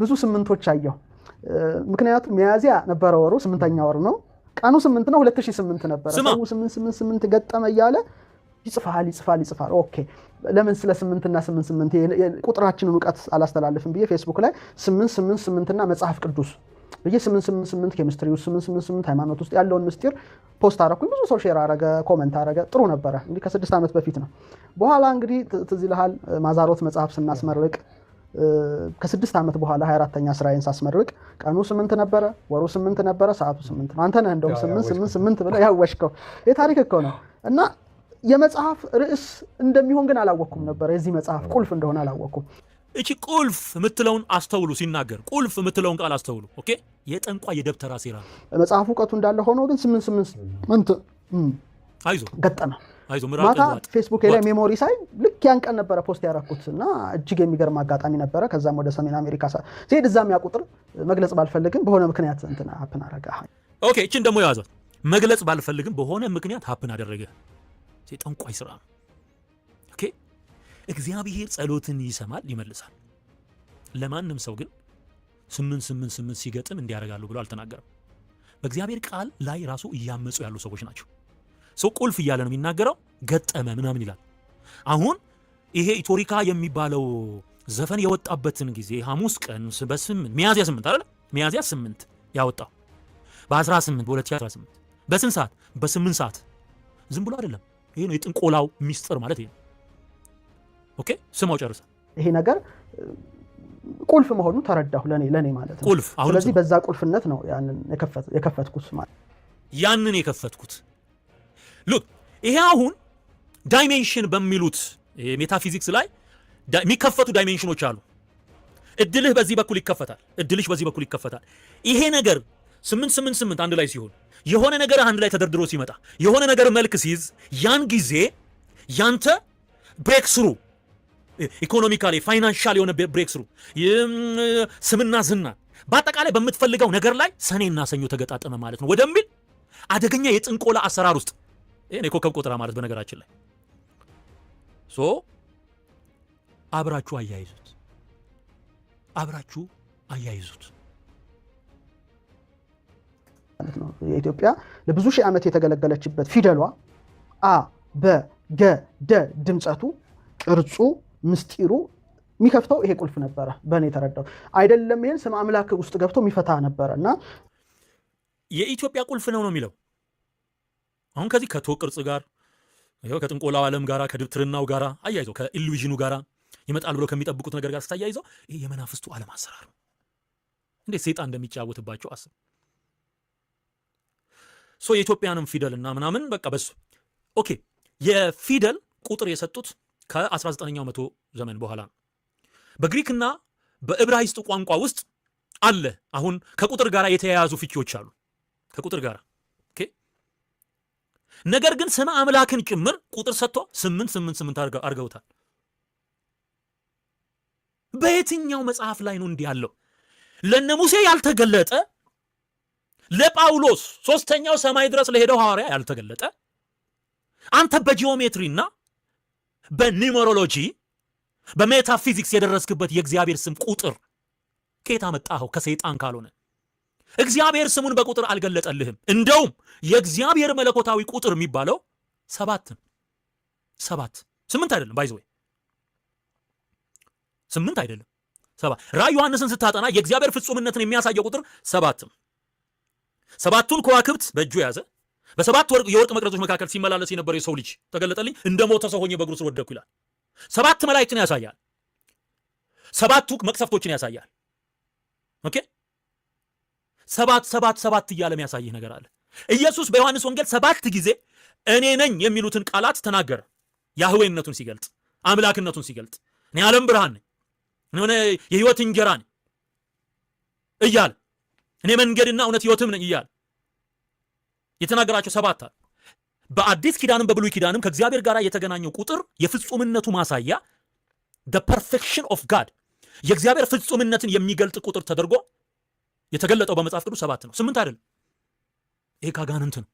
ብዙ ስምንቶች አየሁ። ምክንያቱም ሚያዝያ ነበረ ወሩ 8ኛ ወር ነው። ቀኑ 8 ነው 2008 ነበር። ሰው 8 ገጠመ እያለ ይጽፋል። ኦኬ ለምን ስለ 8 እና 88 ቁጥራችንን ዕውቀት አላስተላልፍም ብዬ ፌስቡክ ላይ 888 እና መጽሐፍ ቅዱስ ብዬ 888 ኬሚስትሪ ውስጥ 888 ሃይማኖት ውስጥ ያለውን ምስጢር ፖስት አደረኩኝ። ብዙ ሰው ሼር አረገ፣ ኮሜንት አረገ። ጥሩ ነበረ። እንግዲህ ከ6 ዓመት በፊት ነው። በኋላ እንግዲህ ትዝ ይልሃል ማዛሮት መጽሐፍ ስናስመርቅ ከ6 ዓመት በኋላ 24ኛ ስራዬን ሳስመርቅ ቀኑ 8 ነበረ፣ ወሩ 8 ነበረ፣ ሰዓቱ 8 ነው። አንተ ነህ እንደውም 8 ብለህ ያወሽከው። የታሪክ እኮ ነው። እና የመጽሐፍ ርዕስ እንደሚሆን ግን አላወቅኩም ነበር። የዚህ መጽሐፍ ቁልፍ እንደሆነ አላወቅኩም። እቺ ቁልፍ የምትለውን አስተውሉ። ሲናገር ቁልፍ የምትለውን ቃል አስተውሉ። ኦኬ የጠንቋ የደብተራ ሴራ መጽሐፉ ዕውቀቱ እንዳለ ሆኖ ግን 8 አይዞ ገጠመ። አይዞ ማታ ፌስቡክ ላይ ሜሞሪ ሳይ ልክ ያን ቀን ነበረ ፖስት ያደረኩት እና እጅግ የሚገርም አጋጣሚ ነበረ። ከዛም ወደ ሰሜን አሜሪካ ሲሄድ እዛም ያ ቁጥር መግለጽ ባልፈልግም በሆነ ምክንያት እንትና ሀፕን አደረገ። ኦኬ እቺን ደግሞ ያዘ። መግለጽ ባልፈልግም በሆነ ምክንያት ሀፕን አደረገ። ጠንቋይ ስራ ነው። ኦኬ እግዚአብሔር ጸሎትን ይሰማል ይመልሳል። ለማንም ሰው ግን 888 ሲገጥም እንዲያረጋሉ ብሎ አልተናገረም። በእግዚአብሔር ቃል ላይ ራሱ እያመጹ ያሉ ሰዎች ናቸው። ሰው ቁልፍ እያለ ነው የሚናገረው። ገጠመ ምናምን ይላል። አሁን ይሄ ኢቶሪካ የሚባለው ዘፈን የወጣበትን ጊዜ ሐሙስ ቀን በ8 ሚያዝያ 8 አይደል? ሚያዝያ 8 ያወጣው በ18 በ2018 በስንት ሰዓት? በ8 ሰዓት። ዝም ብሎ አይደለም። ይሄ ነው የጥንቆላው ሚስጥር ማለት ይሄ ነው። ኦኬ ስማው ጨርሰ ይሄ ነገር ቁልፍ መሆኑ ተረዳሁ ለኔ ማለት ነው። ቁልፍ አሁን ስለዚህ በዛ ቁልፍነት ነው ያንን የከፈትኩት ማለት ያንን የከፈትኩት። ሉክ ይሄ አሁን ዳይሜንሽን በሚሉት ሜታፊዚክስ ላይ የሚከፈቱ ዳይሜንሽኖች አሉ። እድልህ በዚህ በኩል ይከፈታል፣ እድልሽ በዚህ በኩል ይከፈታል። ይሄ ነገር 888 አንድ ላይ ሲሆን የሆነ ነገር አንድ ላይ ተደርድሮ ሲመጣ የሆነ ነገር መልክ ሲይዝ ያን ጊዜ ያንተ ብሬክ ስሩ ኢኮኖሚካሊ ፋይናንሻል የሆነ ብሬክ ስሩ ስምና ዝና በአጠቃላይ በምትፈልገው ነገር ላይ ሰኔና ሰኞ ተገጣጠመ ማለት ነው ወደሚል አደገኛ የጥንቆላ አሰራር ውስጥ ይሄን የኮከብ ቆጠራ ማለት በነገራችን ላይ አብራችሁ አያይዙት ማለት ነው። የኢትዮጵያ ለብዙ ሺህ ዓመት የተገለገለችበት ፊደሏ አ በ ገ ደ ድምጸቱ ቅርጹ ምስጢሩ የሚከፍተው ይሄ ቁልፍ ነበረ። በእኔ ተረዳው አይደለም። ይሄን ስም አምላክ ውስጥ ገብቶ የሚፈታ ነበረና የኢትዮጵያ ቁልፍ ነው የሚለው። አሁን ከዚህ ከቶ ቅርጽ ጋር ከጥንቆላው ዓለም ጋር ከድብትርናው ጋር አያይዘው ከኢሉዥኑ ጋር ይመጣል ብሎ ከሚጠብቁት ነገር ጋር ስታያይዘው ይሄ የመናፍስቱ ዓለም አሰራር ነው። እንዴት ሰይጣን እንደሚጫወትባቸው አስብ። የኢትዮጵያንም ፊደልና ምናምን በቃ በሱ ኦኬ የፊደል ቁጥር የሰጡት ከ19ኛው መቶ ዘመን በኋላ ነው። በግሪክና በዕብራይስጥ ቋንቋ ውስጥ አለ አሁን ከቁጥር ጋር የተያያዙ ፍቺዎች አሉ ከቁጥር ጋር ኦኬ። ነገር ግን ስመ አምላክን ጭምር ቁጥር ሰጥቶ 888 አድርገውታል። በየትኛው መጽሐፍ ላይ ነው እንዲህ ያለው? ለነ ሙሴ ያልተገለጠ ለጳውሎስ ሶስተኛው ሰማይ ድረስ ለሄደው ሐዋርያ ያልተገለጠ አንተ በጂኦሜትሪና በኒውመሮሎጂ በሜታፊዚክስ የደረስክበት የእግዚአብሔር ስም ቁጥር ከየት አመጣኸው? ከሰይጣን ካልሆነ እግዚአብሔር ስሙን በቁጥር አልገለጠልህም። እንደውም የእግዚአብሔር መለኮታዊ ቁጥር የሚባለው 7 8 አይደለም። ባይዘው 8 አይደለም 7። ራዕይ ዮሐንስን ስታጠና የእግዚአብሔር ፍጹምነትን የሚያሳየው ቁጥር 7ቱን ከዋክብት በእጁ ያዘ። በሰባት የወርቅ መቅረዞች መካከል ሲመላለስ የነበረ የሰው ልጅ ተገለጠልኝ፣ እንደ ሞተ ሰው ሆኜ በእግሩ ስር ወደቅኩ ይላል። 7 መላእክትን ያሳያል። 7 መቅሰፍቶችን ያሳያል። ኦኬ 7 እያለ የሚያሳይህ ነገር አለ። ኢየሱስ በዮሐንስ ወንጌል 7 ጊዜ እኔ ነኝ የሚሉትን ቃላት ተናገረ። ያህዌነቱን ሲገልጥ፣ አምላክነቱን ሲገልጥ፣ እኔ ዓለም ብርሃን ነኝ፣ እኔ የህይወት እንጀራ ነኝ እያለ እኔ መንገድና እውነት ህይወትም ነኝ እያለ የተናገራቸው 7 አሉ። በአዲስ ኪዳንም በብሉይ ኪዳንም ከእግዚአብሔር ጋር የተገናኘው ቁጥር የፍጹምነቱ ማሳያ the perfection of God የእግዚአብሔር ፍጹምነትን የሚገልጥ ቁጥር ተደርጎ የተገለጠው በመጽሐፍ ቅዱስ 7 ነው፣ 8 አይደለም። ይሄ ካጋንንት ነው።